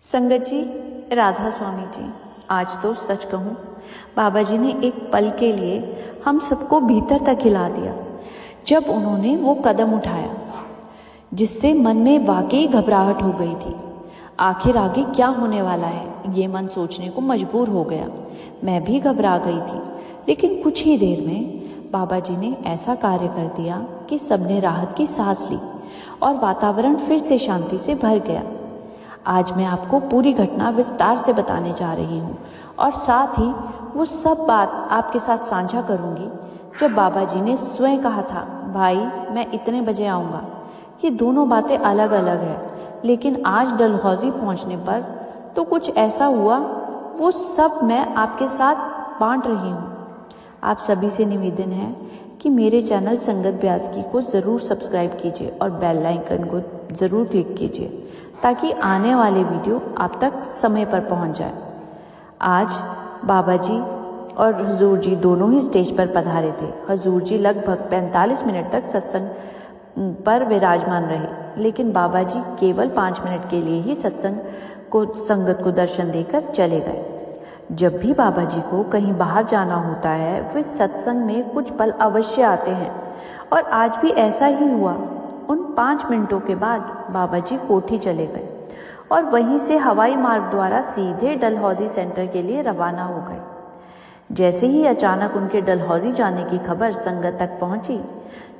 संगत जी, राधा स्वामी जी, आज तो सच कहूँ बाबा जी ने एक पल के लिए हम सबको भीतर तक हिला दिया जब उन्होंने वो कदम उठाया, जिससे मन में वाकई घबराहट हो गई थी। आखिर आगे क्या होने वाला है ये मन सोचने को मजबूर हो गया। मैं भी घबरा गई थी, लेकिन कुछ ही देर में बाबा जी ने ऐसा कार्य कर दिया कि सबने राहत की सांस ली और वातावरण फिर से शांति से भर गया। आज मैं आपको पूरी घटना विस्तार से बताने जा रही हूँ और साथ ही वो सब बात आपके साथ साझा करूँगी जब बाबा जी ने स्वयं कहा था, भाई मैं इतने बजे आऊँगा। ये दोनों बातें अलग अलग है, लेकिन आज डलहौजी पहुँचने पर तो कुछ ऐसा हुआ, वो सब मैं आपके साथ बांट रही हूँ। आप सभी से निवेदन है कि मेरे चैनल संगत ब्यासकी को ज़रूर सब्सक्राइब कीजिए और बेल आइकन को ज़रूर क्लिक कीजिए ताकि आने वाले वीडियो आप तक समय पर पहुंच जाए। आज बाबा जी और हुजूर जी दोनों ही स्टेज पर पधारे थे। हुजूर जी लगभग 45 मिनट तक सत्संग पर विराजमान रहे, लेकिन बाबा जी केवल 5 मिनट के लिए ही संगत को दर्शन देकर चले गए। जब भी बाबा जी को कहीं बाहर जाना होता है, वे सत्संग में कुछ पल अवश्य आते हैं और आज भी ऐसा ही हुआ। उन 5 मिनटों के बाद बाबा जी कोठी चले गए और वहीं से हवाई मार्ग द्वारा सीधे डलहौजी सेंटर के लिए रवाना हो गए। जैसे ही अचानक उनके डलहौजी जाने की खबर संगत तक पहुंची,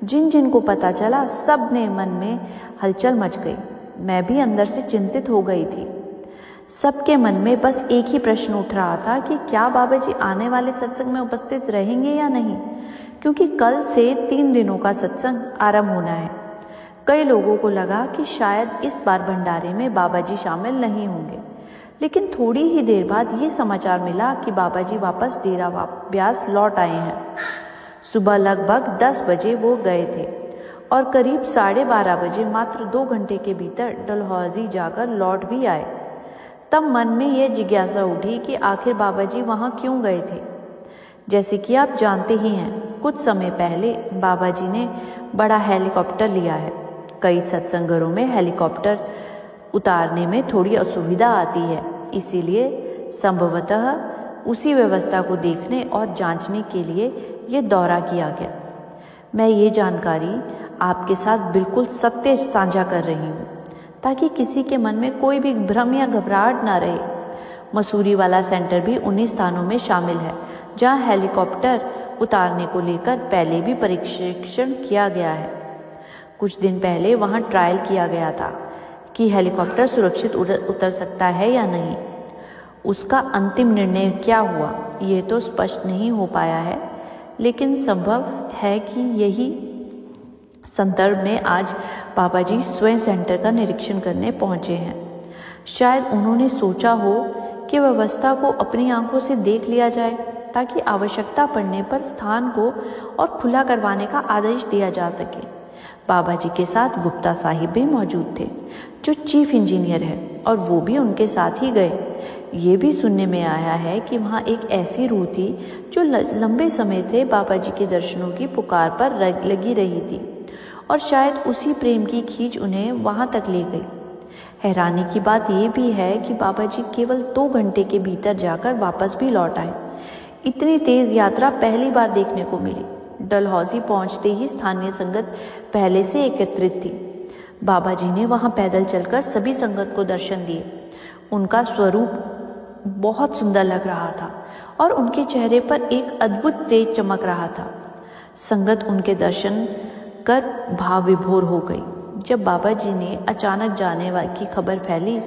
जिन जिन को पता चला सब ने मन में हलचल मच गई। मैं भी अंदर से चिंतित हो गई थी। सबके मन में बस एक ही प्रश्न उठ रहा था कि क्या बाबा जी आने वाले सत्संग में उपस्थित रहेंगे या नहीं, क्योंकि कल से 3 दिनों का सत्संग आरंभ होना है। कई लोगों को लगा कि शायद इस बार भंडारे में बाबा जी शामिल नहीं होंगे, लेकिन थोड़ी ही देर बाद ये समाचार मिला कि बाबा जी वापस डेरा ब्यास लौट आए हैं। सुबह लगभग 10 बजे वो गए थे और करीब 12:30 बजे मात्र 2 घंटे के भीतर डलहौजी जाकर लौट भी आए। तब मन में यह जिज्ञासा उठी कि आखिर बाबा जी वहाँ क्यों गए थे। जैसे कि आप जानते ही हैं, कुछ समय पहले बाबा जी ने बड़ा हेलीकॉप्टर लिया है। कई सत्संग घरों में हेलीकॉप्टर उतारने में थोड़ी असुविधा आती है, इसीलिए संभवतः उसी व्यवस्था को देखने और जांचने के लिए ये दौरा किया गया। मैं ये जानकारी आपके साथ बिल्कुल सत्य साझा कर रही हूँ ताकि किसी के मन में कोई भी भ्रम या घबराहट ना रहे। मसूरी वाला सेंटर भी उन्हीं स्थानों में शामिल है जहाँ हेलीकॉप्टर उतारने को लेकर पहले भी परीक्षण किया गया है। कुछ दिन पहले वहां ट्रायल किया गया था कि हेलीकॉप्टर सुरक्षित उतर सकता है या नहीं। उसका अंतिम निर्णय क्या हुआ ये तो स्पष्ट नहीं हो पाया है, लेकिन संभव है कि यही संदर्भ में आज बाबा जी स्वयं सेंटर का निरीक्षण करने पहुंचे हैं। शायद उन्होंने सोचा हो कि व्यवस्था को अपनी आंखों से देख लिया जाए ताकि आवश्यकता पड़ने पर स्थान को और खुला करवाने का आदेश दिया जा सके। बाबा जी के साथ गुप्ता साहिब भी मौजूद थे, जो चीफ इंजीनियर है, और वो भी उनके साथ ही गए। ये भी सुनने में आया है कि वहाँ एक ऐसी रूह थी जो लंबे समय से बाबा जी के दर्शनों की पुकार पर लगी रही थी और शायद उसी प्रेम की खींच उन्हें वहाँ तक ले गई। हैरानी की बात ये भी है कि बाबा जी केवल 2 घंटे के भीतर जाकर वापस भी लौट आए। इतनी तेज यात्रा पहली बार देखने को मिली। डलहौजी पहुंचते ही स्थानीय संगत पहले से एकत्रित थी। बाबा जी ने वहां पैदल चलकर सभी संगत को दर्शन दिए। उनका स्वरूप बहुत सुंदर लग रहा था और उनके चेहरे पर एक अद्भुत तेज चमक रहा था। संगत उनके दर्शन कर भाव विभोर हो गई। जब बाबा जी ने अचानक जाने की खबर फैली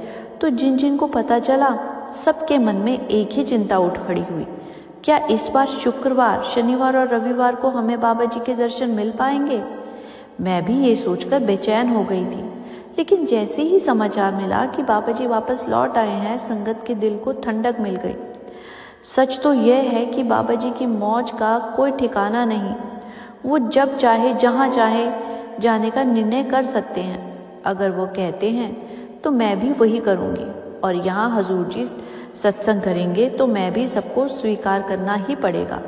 तो जिन जिन को पता चला सबके मन में एक ही चिंता उठ खड़ी हुई, क्या इस बार शुक्रवार, शनिवार और रविवार को हमें बाबा जी के दर्शन मिल पाएंगे। मैं भी ये सोचकर बेचैन हो गई थी, लेकिन जैसे ही समाचार मिला कि बाबा जी वापस लौट आए हैं, संगत के दिल को ठंडक मिल गई। सच तो यह है कि बाबा जी की मौज का कोई ठिकाना नहीं। वो जब चाहे जहाँ चाहे जाने का निर्णय कर सकते हैं। अगर वो कहते हैं तो मैं भी वही करूँगी, और यहाँ हुजूर जी सत्संग करेंगे तो मैं भी सबको स्वीकार करना ही पड़ेगा।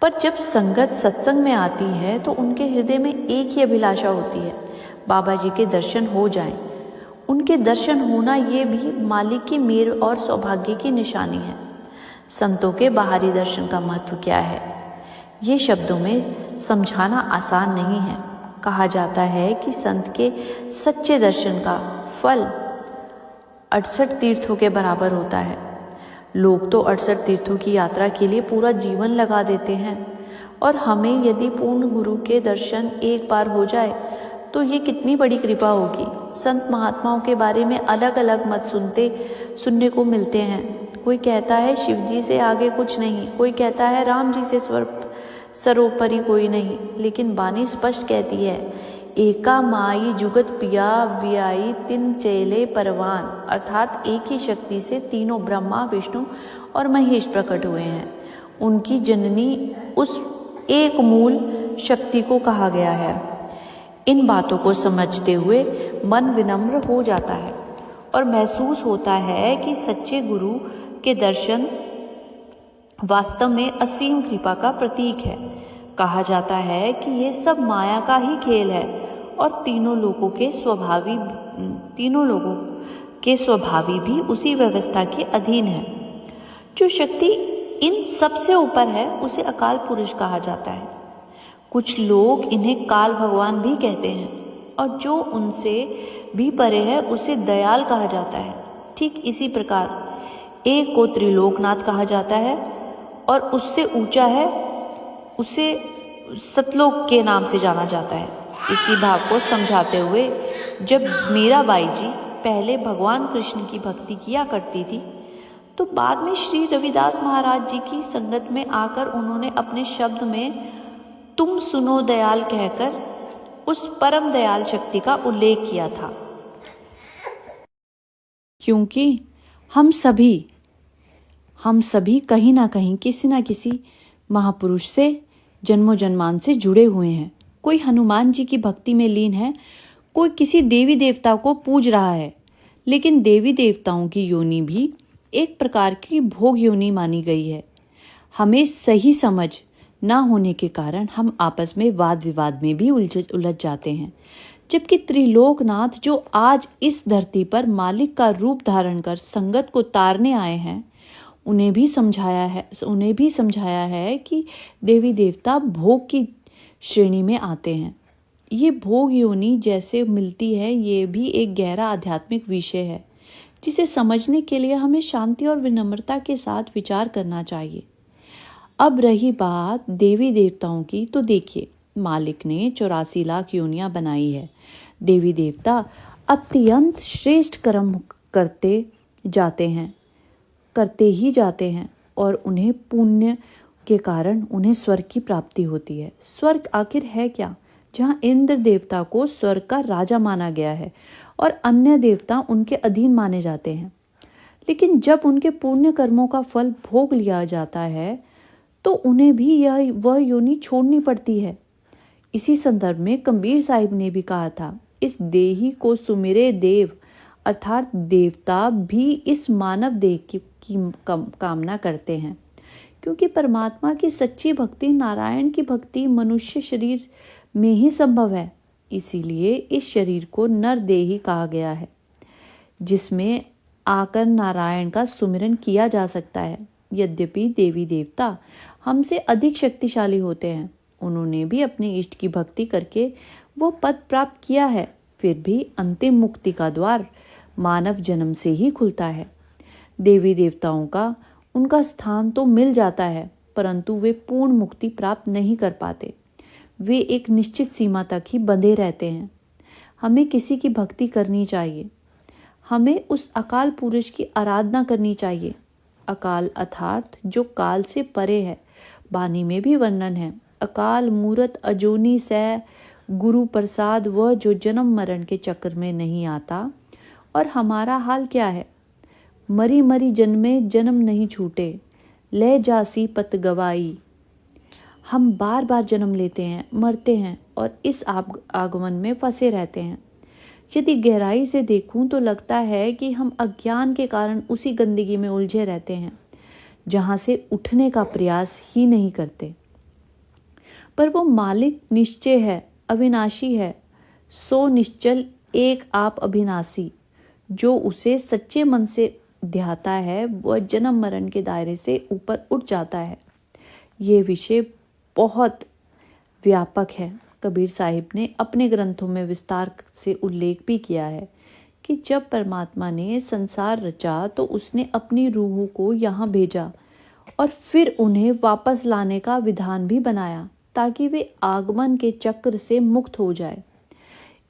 पर जब संगत सत्संग में आती है तो उनके हृदय में एक ही अभिलाषा होती है, बाबा जी के दर्शन हो जाएं। उनके दर्शन होना ये भी मालिक की मेर और सौभाग्य की निशानी है। संतों के बाहरी दर्शन का महत्व क्या है, ये शब्दों में समझाना आसान नहीं है। कहा जाता है कि संत के सच्चे दर्शन का फल 68 तीर्थों के बराबर होता है। लोग तो 68 तीर्थों की यात्रा के लिए पूरा जीवन लगा देते हैं, और हमें यदि पूर्ण गुरु के दर्शन एक बार हो जाए तो ये कितनी बड़ी कृपा होगी। संत महात्माओं के बारे में अलग अलग मत सुनने को मिलते हैं। कोई कहता है शिव जी से आगे कुछ नहीं, कोई कहता है राम जी से सर्वोपरि कोई नहीं, लेकिन वाणी स्पष्ट कहती है, एका माई जुगत पिया वियाई तिन चेले परवान, अर्थात एक ही शक्ति से तीनों ब्रह्मा विष्णु और महेश प्रकट हुए हैं। उनकी जननी उस एक मूल शक्ति को कहा गया है। इन बातों को समझते हुए मन विनम्र हो जाता है और महसूस होता है कि सच्चे गुरु के दर्शन वास्तव में असीम कृपा का प्रतीक है। कहा जाता है कि ये सब माया का ही खेल है और तीनों लोगों के स्वभावी भी उसी व्यवस्था के अधीन है। जो शक्ति इन सबसे ऊपर है उसे अकाल पुरुष कहा जाता है। कुछ लोग इन्हें काल भगवान भी कहते हैं, और जो उनसे भी परे है उसे दयाल कहा जाता है। ठीक इसी प्रकार एक को त्रिलोकनाथ कहा जाता है और उससे ऊंचा है उसे सतलोक के नाम से जाना जाता है। इसी भाव को समझाते हुए जब मीराबाई जी पहले भगवान कृष्ण की भक्ति किया करती थी, तो बाद में श्री रविदास महाराज जी की संगत में आकर उन्होंने अपने शब्द में तुम सुनो दयाल कहकर उस परम दयाल शक्ति का उल्लेख किया था। क्योंकि हम सभी कहीं ना कहीं किसी ना किसी महापुरुष से जन्मों जन्मान से जुड़े हुए हैं। कोई हनुमान जी की भक्ति में लीन है, कोई किसी देवी देवता को पूज रहा है। लेकिन देवी देवताओं की योनि भी एक प्रकार की भोग योनि मानी गई है। हमें सही समझ ना होने के कारण हम आपस में वाद विवाद में भी उलझ जाते हैं। जबकि त्रिलोकनाथ जो आज इस धरती पर मालिक का रूप धारण कर संगत को तारने आए हैं, उन्हें भी समझाया है कि देवी देवता भोग की श्रेणी में आते हैं। ये भोग योनि जैसे मिलती है, ये भी एक गहरा आध्यात्मिक विषय है जिसे समझने के लिए हमें शांति और विनम्रता के साथ विचार करना चाहिए। अब रही बात देवी देवताओं की, तो देखिए, मालिक ने 84 लाख योनियां बनाई है। देवी देवता अत्यंत श्रेष्ठ कर्म करते ही जाते हैं और उन्हें पुण्य के कारण उन्हें स्वर्ग की प्राप्ति होती है। स्वर्ग आखिर है क्या? जहाँ इंद्र देवता को स्वर्ग का राजा माना गया है और अन्य देवता उनके अधीन माने जाते हैं। लेकिन जब उनके पुण्य कर्मों का फल भोग लिया जाता है तो उन्हें भी वह योनि छोड़नी पड़ती है। इसी संदर्भ में कबीर साहिब ने भी कहा था, इस देही को सुमिरे देव, अर्थात देवता भी इस मानव देह की कामना करते हैं, क्योंकि परमात्मा की सच्ची भक्ति, नारायण की भक्ति मनुष्य शरीर में ही संभव है। इसीलिए इस शरीर को नर देही कहा गया है, जिसमें आकर नारायण का सुमिरन किया जा सकता है। यद्यपि देवी देवता हमसे अधिक शक्तिशाली होते हैं, उन्होंने भी अपने इष्ट की भक्ति करके वो पद प्राप्त किया है, फिर भी अंतिम मुक्ति का द्वार मानव जन्म से ही खुलता है। देवी देवताओं का उनका स्थान तो मिल जाता है, परंतु वे पूर्ण मुक्ति प्राप्त नहीं कर पाते। वे एक निश्चित सीमा तक ही बंधे रहते हैं। हमें किसी की भक्ति करनी चाहिए, हमें उस अकाल पुरुष की आराधना करनी चाहिए। अकाल अर्थात जो काल से परे है। वाणी में भी वर्णन है, अकाल मूरत अजोनी सै गुरु प्रसाद, वह जो जन्म मरण के चक्र में नहीं आता। और हमारा हाल क्या है? मरी मरी जन्मे जन्म नहीं छूटे, ले जासी पत गवाई। हम बार बार जन्म लेते हैं, मरते हैं और इस आगमन में फंसे रहते हैं। यदि गहराई से देखूं तो लगता है कि हम अज्ञान के कारण उसी गंदगी में उलझे रहते हैं, जहां से उठने का प्रयास ही नहीं करते। पर वो मालिक निश्चय है, अविनाशी है, सो निश्चल एक आप अविनाशी, जो उसे सच्चे मन से ध्याता है वह जन्म मरण के दायरे से ऊपर उठ जाता है। ये विषय बहुत व्यापक है। कबीर साहिब ने अपने ग्रंथों में विस्तार से उल्लेख भी किया है कि जब परमात्मा ने संसार रचा तो उसने अपनी रूह को यहाँ भेजा और फिर उन्हें वापस लाने का विधान भी बनाया ताकि वे आगमन के चक्र से मुक्त हो जाए।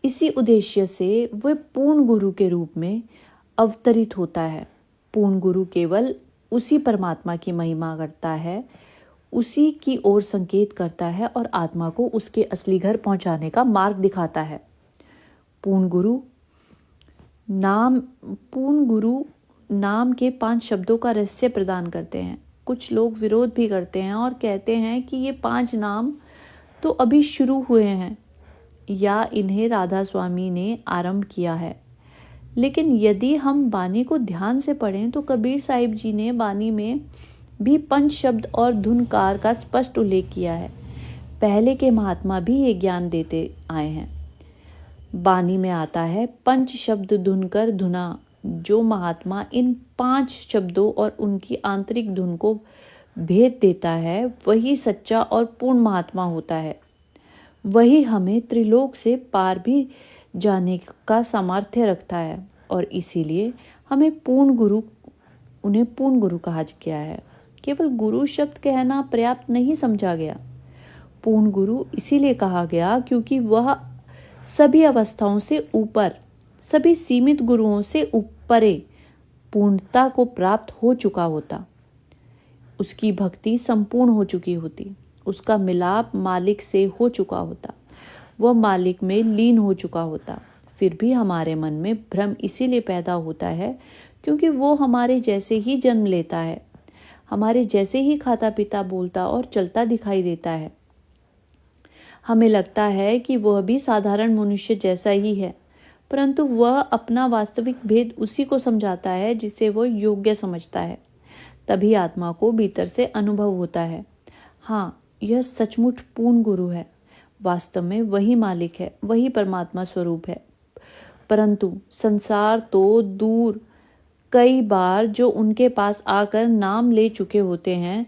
इसी उद्देश्य से वह पूर्ण गुरु के रूप में अवतरित होता है। पूर्ण गुरु केवल उसी परमात्मा की महिमा करता है, उसी की ओर संकेत करता है और आत्मा को उसके असली घर पहुंचाने का मार्ग दिखाता है। पूर्ण गुरु नाम के 5 शब्दों का रहस्य प्रदान करते हैं। कुछ लोग विरोध भी करते हैं और कहते हैं कि ये 5 नाम तो अभी शुरू हुए हैं या इन्हें राधा स्वामी ने आरंभ किया है। लेकिन यदि हम बानी को ध्यान से पढ़ें तो कबीर साहिब जी ने बानी में भी पंच शब्द और धुनकार का स्पष्ट उल्लेख किया है। पहले के महात्मा भी ये ज्ञान देते आए हैं। बानी में आता है पंच शब्द धुनकर धुना। जो महात्मा इन 5 शब्दों और उनकी आंतरिक धुन को भेद देता है वही सच्चा और पूर्ण महात्मा होता है। वही हमें त्रिलोक से पार भी जाने का सामर्थ्य रखता है और इसीलिए उन्हें पूर्ण गुरु कहा गया है। केवल गुरु शब्द कहना पर्याप्त नहीं समझा गया। पूर्ण गुरु इसीलिए कहा गया क्योंकि वह सभी अवस्थाओं से ऊपर, सभी सीमित गुरुओं से ऊपरे पूर्णता को प्राप्त हो चुका होता। उसकी भक्ति संपूर्ण हो चुकी होती, उसका मिलाप मालिक से हो चुका होता, वह मालिक में लीन हो चुका होता। फिर भी हमारे मन में भ्रम इसीलिए पैदा होता है क्योंकि वो हमारे जैसे ही जन्म लेता है, हमारे जैसे ही खाता पीता बोलता और चलता दिखाई देता है। हमें लगता है कि वह भी साधारण मनुष्य जैसा ही है, परंतु वह अपना वास्तविक भेद उसी को समझाता है जिसे वह योग्य समझता है। तभी आत्मा को भीतर से अनुभव होता है, हाँ यह सचमुच पूर्ण गुरु है, वास्तव में वही मालिक है, वही परमात्मा स्वरूप है। परंतु संसार तो दूर, कई बार जो उनके पास आकर नाम ले चुके होते हैं,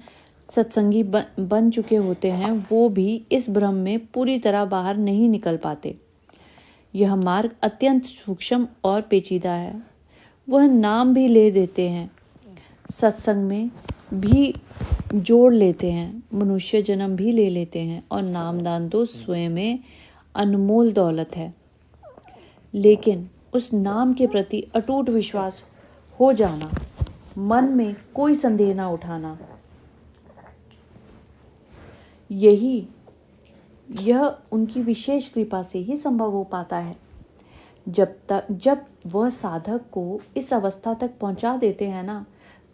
सत्संगी बन चुके होते हैं, वो भी इस भ्रम में पूरी तरह बाहर नहीं निकल पाते। यह मार्ग अत्यंत सूक्ष्म और पेचीदा है। वह नाम भी ले देते हैं, सत्संग में भी जोड़ लेते हैं, मनुष्य जन्म भी ले लेते हैं और नामदान तो स्वयं में अनमोल दौलत है। लेकिन उस नाम के प्रति अटूट विश्वास हो जाना, मन में कोई संदेह न उठाना, यह उनकी विशेष कृपा से ही संभव हो पाता है। जब वह साधक को इस अवस्था तक पहुंचा देते हैं ना,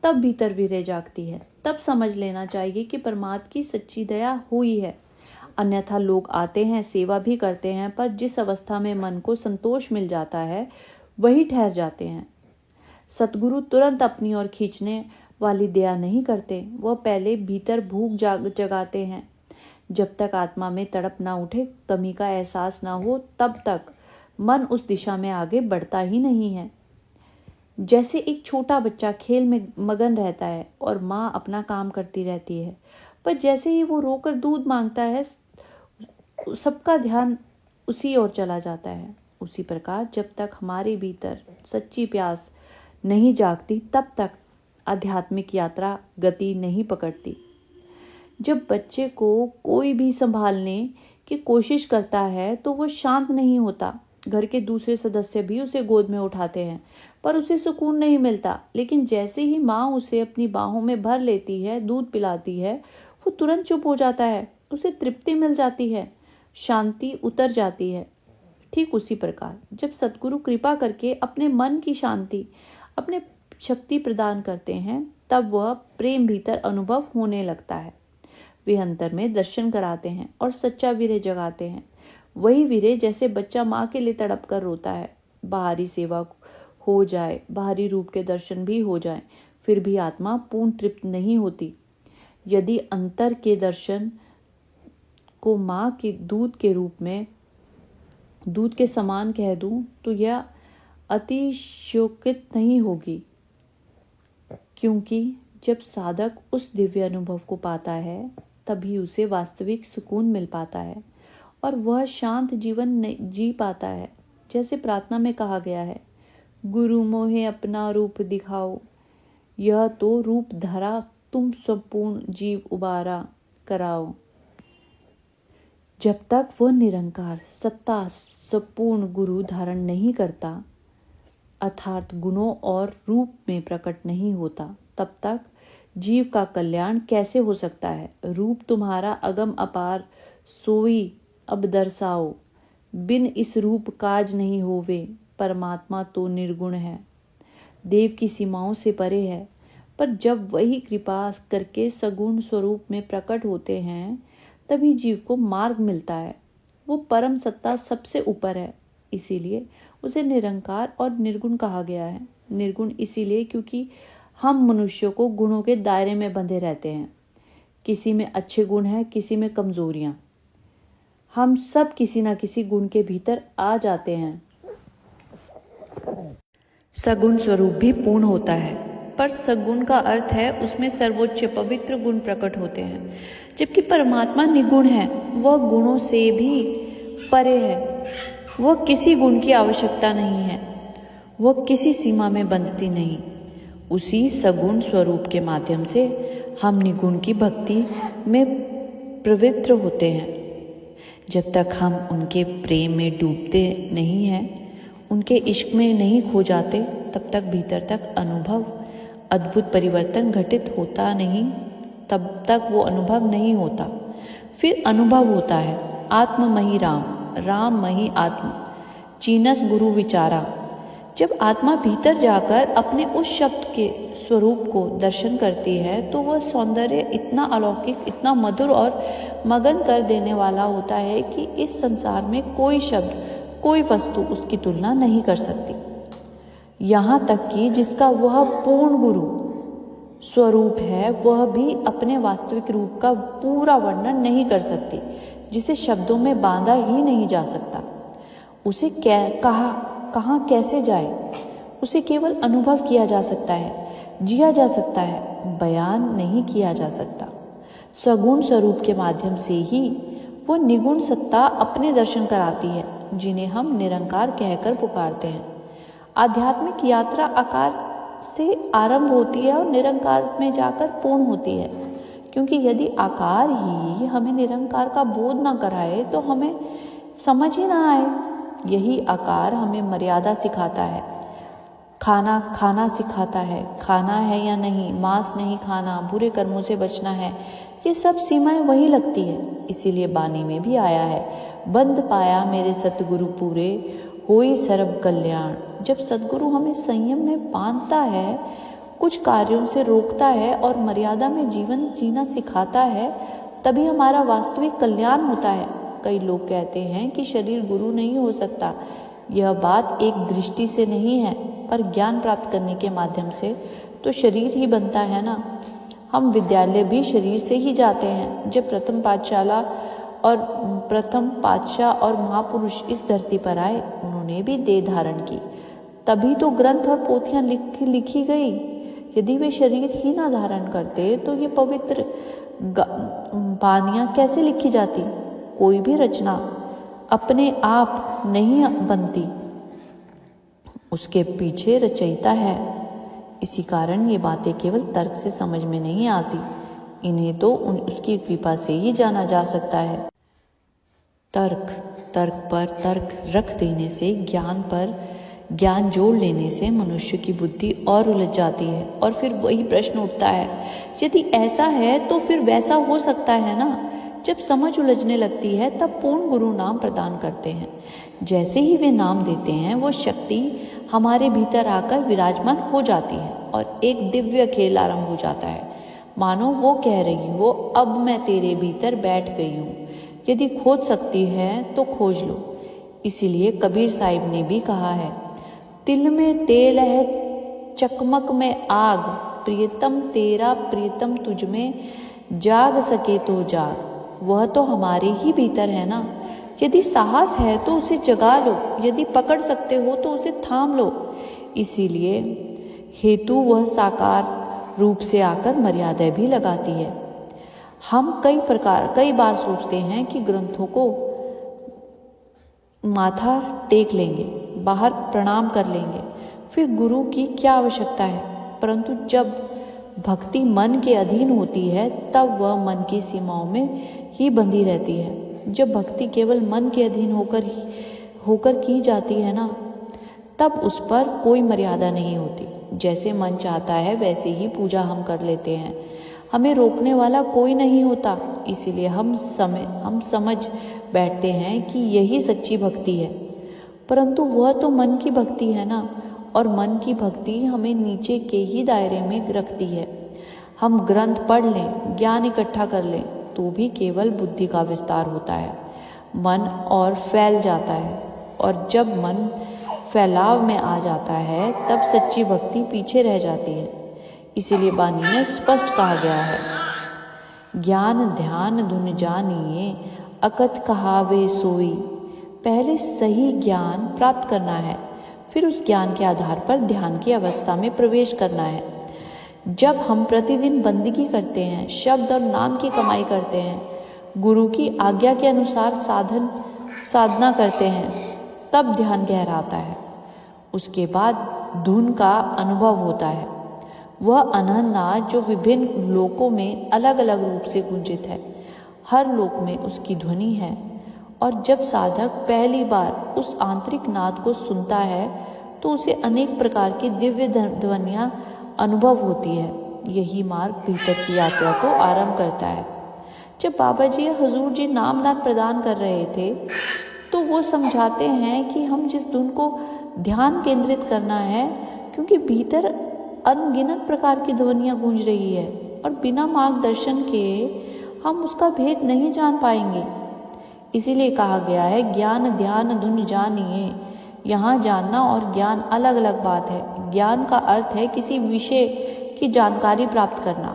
तब भीतर वीर्य जागती है। तब समझ लेना चाहिए कि परमात्मा की सच्ची दया हुई है। अन्यथा लोग आते हैं, सेवा भी करते हैं, पर जिस अवस्था में मन को संतोष मिल जाता है वही ठहर जाते हैं। सतगुरु तुरंत अपनी ओर खींचने वाली दया नहीं करते, वह पहले भीतर भूख जगाते हैं। जब तक आत्मा में तड़प ना उठे, कमी का एहसास ना हो, तब तक मन उस दिशा में आगे बढ़ता ही नहीं है। जैसे एक छोटा बच्चा खेल में मगन रहता है और माँ अपना काम करती रहती है, पर जैसे ही वो रोकर दूध मांगता है, सबका ध्यान उसी ओर चला जाता है। उसी प्रकार जब तक हमारे भीतर सच्ची प्यास नहीं जागती, तब तक आध्यात्मिक यात्रा गति नहीं पकड़ती। जब बच्चे को कोई भी संभालने की कोशिश करता है तो वह शांत नहीं होता। घर के दूसरे सदस्य भी उसे गोद में उठाते हैं, पर उसे सुकून नहीं मिलता। लेकिन जैसे ही माँ उसे अपनी बाहों में भर लेती है, दूध पिलाती है, वो तुरंत चुप हो जाता है, उसे तृप्ति मिल जाती है, शांति उतर जाती है। ठीक उसी प्रकार जब सतगुरु कृपा करके अपने मन की शांति, अपने शक्ति प्रदान करते हैं, तब वह प्रेम भीतर अनुभव होने लगता है। वे अंतर में दर्शन कराते हैं और सच्चा वीर्य जगाते हैं। वही वीर्य जैसे बच्चा माँ के लिए तड़प कर रोता है। बाहरी सेवा हो जाए, बाहरी रूप के दर्शन भी हो जाए, फिर भी आत्मा पूर्ण तृप्त नहीं होती। यदि अंतर के दर्शन को माँ के दूध के रूप में, दूध के समान कह दूं, तो यह अतिशयोक्ति नहीं होगी, क्योंकि जब साधक उस दिव्य अनुभव को पाता है तभी उसे वास्तविक सुकून मिल पाता है और वह शांत जीवन जी पाता है। जैसे प्रार्थना में कहा गया है, गुरु मोहे अपना रूप दिखाओ, यह तो रूप धरा तुम संपूर्ण जीव उबारा कराओ। जब तक वह निरंकार सत्ता संपूर्ण गुरु धारण नहीं करता, अर्थात गुणों और रूप में प्रकट नहीं होता, तब तक जीव का कल्याण कैसे हो सकता है। रूप तुम्हारा अगम अपार सोई अब दर्शाओ, बिन इस रूप काज नहीं होवे, परमात्मा तो निर्गुण है, देव की सीमाओं से परे है। पर जब वही कृपा करके सगुण स्वरूप में प्रकट होते हैं तभी जीव को मार्ग मिलता है। वो परम सत्ता सबसे ऊपर है, इसीलिए उसे निरंकार और निर्गुण कहा गया है। निर्गुण इसीलिए क्योंकि हम मनुष्यों को गुणों के दायरे में बंधे रहते हैं। किसी में अच्छे गुण हैं, किसी में कमजोरियां। हम सब किसी ना किसी गुण के भीतर आ जाते हैं। सगुण स्वरूप भी पूर्ण होता है, पर सगुण का अर्थ है उसमें सर्वोच्च पवित्र गुण प्रकट होते हैं, जबकि परमात्मा निगुण है, वह गुणों से भी परे है। वह किसी गुण की आवश्यकता नहीं है, वह किसी सीमा में बंधती नहीं। उसी सगुण स्वरूप के माध्यम से हम निगुण की भक्ति में प्रवृत्त होते हैं। जब तक हम उनके प्रेम में डूबते नहीं हैं, उनके इश्क में नहीं खो जाते, तब तक भीतर तक अनुभव अद्भुत परिवर्तन घटित होता नहीं, तब तक वो अनुभव नहीं होता। फिर अनुभव होता है आत्ममयी राम, राममयी आत्म, चीनस गुरु विचारा। जब आत्मा भीतर जाकर अपने उस शब्द के स्वरूप को दर्शन करती है तो वह सौंदर्य इतना अलौकिक, इतना मधुर और मगन कर देने वाला होता है कि इस संसार में कोई शब्द, कोई वस्तु उसकी तुलना नहीं कर सकती। यहाँ तक कि जिसका वह पूर्ण गुरु स्वरूप है वह भी अपने वास्तविक रूप का पूरा वर्णन नहीं कर सकती, जिसे शब्दों में बांधा ही नहीं जा सकता। उसे कहाँ कैसे जाए, उसे केवल अनुभव किया जा सकता है, जिया जा सकता है, बयान नहीं किया जा सकता। सगुण स्वरूप के माध्यम से ही वो निगुण सत्ता अपने दर्शन कराती है, जिन्हें हम निरंकार कहकर पुकारते हैं। आध्यात्मिक यात्रा आकार से आरंभ होती है और निरंकार में जाकर पूर्ण होती है, क्योंकि यदि आकार ही हमें निरंकार का बोध ना कराए तो हमें समझ ही ना आए। यही आकार हमें मर्यादा सिखाता है, खाना खाना सिखाता है, खाना है या नहीं, मांस नहीं खाना, बुरे कर्मों से बचना है, ये सब सीमाएं वही लगती है। इसीलिए बानी में भी आया है, बंद पाया मेरे सतगुरु पूरे, होई सर्व कल्याण। जब सतगुरु हमें संयम में बांधता है, कुछ कार्यों से रोकता है और मर्यादा में जीवन जीना सिखाता है, तभी हमारा वास्तविक कल्याण होता है। कई लोग कहते हैं कि शरीर गुरु नहीं हो सकता। यह बात एक दृष्टि से नहीं है, पर ज्ञान प्राप्त करने के माध्यम से तो शरीर ही बनता है ना। हम विद्यालय भी शरीर से ही जाते हैं। जब प्रथम पातशाह और महापुरुष इस धरती पर आए, उन्होंने भी देह धारण की, तभी तो ग्रंथ और पोथियां लिखी गई। यदि वे शरीर ही ना धारण करते तो ये पवित्र बानियां कैसे लिखी जाती। कोई भी रचना अपने आप नहीं बनती, उसके पीछे रचयिता है। इसी कारण ये बातें केवल तर्क से समझ में नहीं आती, इन्हें तो उसकी कृपा से ही जाना जा सकता है। तर्क पर तर्क रख देने से, ज्ञान पर ज्ञान जोड़ लेने से मनुष्य की बुद्धि और उलझ जाती है और फिर वही प्रश्न उठता है, यदि ऐसा है तो फिर वैसा हो सकता है ना। जब समझ उलझने लगती है तब पूर्ण गुरु नाम प्रदान करते हैं। जैसे ही वे नाम देते हैं वो शक्ति हमारे भीतर आकर विराजमान हो जाती है और एक दिव्य खेल आरंभ हो जाता है। मानो वो कह रही हो, अब मैं तेरे भीतर बैठ गई हूँ, यदि खोज सकती है तो खोज लो। इसीलिए कबीर साहिब ने भी कहा है, तिल में तेल है चकमक में आग, प्रियतम तेरा प्रियतम तुझ में, जाग सके तो जाग। वह तो हमारे ही भीतर है ना। यदि साहस है तो उसे जगा लो, यदि पकड़ सकते हो तो उसे थाम लो। इसीलिए हेतु वह साकार रूप से आकर मर्यादा भी लगाती है। हम कई बार सोचते हैं कि ग्रंथों को माथा टेक लेंगे, बाहर प्रणाम कर लेंगे, फिर गुरु की क्या आवश्यकता है। परंतु जब भक्ति मन के अधीन होती है तब वह मन की सीमाओं में ही बंधी रहती है। जब भक्ति केवल मन के अधीन होकर की जाती है ना, तब उस पर कोई मर्यादा नहीं होती। जैसे मन चाहता है वैसे ही पूजा हम कर लेते हैं, हमें रोकने वाला कोई नहीं होता। इसीलिए हम समझ बैठते हैं कि यही सच्ची भक्ति है। परंतु वह तो मन की भक्ति है ना, और मन की भक्ति हमें नीचे के ही दायरे में रखती है। हम ग्रंथ पढ़ लें, ज्ञान इकट्ठा कर लें, तो भी केवल बुद्धि का विस्तार होता है, मन और फैल जाता है। और जब मन फैलाव में आ जाता है तब सच्ची भक्ति पीछे रह जाती है। इसीलिए वाणी में स्पष्ट कहा गया है, ज्ञान ध्यान धुन जानिए, अकथ कहावे सोई। पहले सही ज्ञान प्राप्त करना है, फिर उस ज्ञान के आधार पर ध्यान की अवस्था में प्रवेश करना है। जब हम प्रतिदिन बंदगी करते हैं, शब्द और नाम की कमाई करते हैं, गुरु की आज्ञा के अनुसार साधना करते हैं, तब ध्यान गहराता है। उसके बाद धुन का अनुभव होता है, वह अनहद नाद जो विभिन्न लोकों में अलग अलग रूप से गुंजित है। हर लोक में उसकी ध्वनि है, और जब साधक पहली बार उस आंतरिक नाद को सुनता है तो उसे अनेक प्रकार की दिव्य ध्वनियाँ अनुभव होती है। यही मार्ग भीतर की यात्रा को आरंभ करता है। जब बाबा जी हुजूर जी नामदान प्रदान कर रहे थे तो वो समझाते हैं कि हम जिस धुन को ध्यान केंद्रित करना है, क्योंकि भीतर अनगिनत प्रकार की ध्वनियाँ गूंज रही है और बिना मार्गदर्शन के हम उसका भेद नहीं जान पाएंगे। इसीलिए कहा गया है, ज्ञान ध्यान धुन जानिए। यहाँ जानना और ज्ञान अलग अलग बात है। ज्ञान का अर्थ है किसी विषय की जानकारी प्राप्त करना,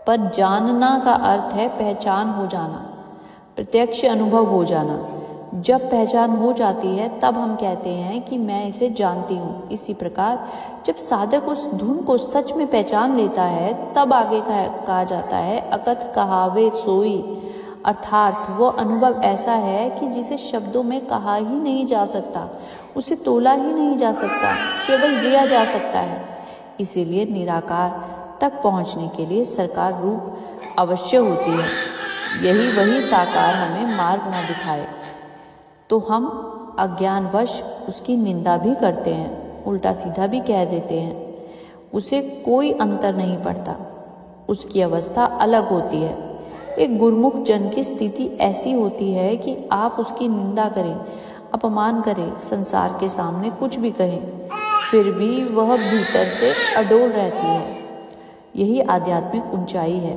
पर जानना का अर्थ है पहचान हो जाना, प्रत्यक्ष अनुभव हो जाना। जब पहचान हो जाती है तब हम कहते हैं कि मैं इसे जानती हूँ। इसी प्रकार जब साधक उस धुन को सच में पहचान लेता है तब आगे कहा जाता है, अकथ कहावे सोई। अर्थात वो अनुभव ऐसा है कि जिसे शब्दों में कहा ही नहीं जा सकता, उसे तोला ही नहीं जा सकता, केवल जिया जा सकता है। इसीलिए निराकार तक पहुँचने के लिए साकार रूप अवश्य होती है। यही वही साकार हमें मार्ग न दिखाए तो हम अज्ञानवश उसकी निंदा भी करते हैं, उल्टा सीधा भी कह देते हैं। उसे कोई अंतर नहीं पड़ता, उसकी अवस्था अलग होती है। एक गुरमुख जन की स्थिति ऐसी होती है कि आप उसकी निंदा करें, अपमान करें, संसार के सामने कुछ भी कहें, फिर भी वह भीतर से अडोल रहती है। यही आध्यात्मिक ऊंचाई है।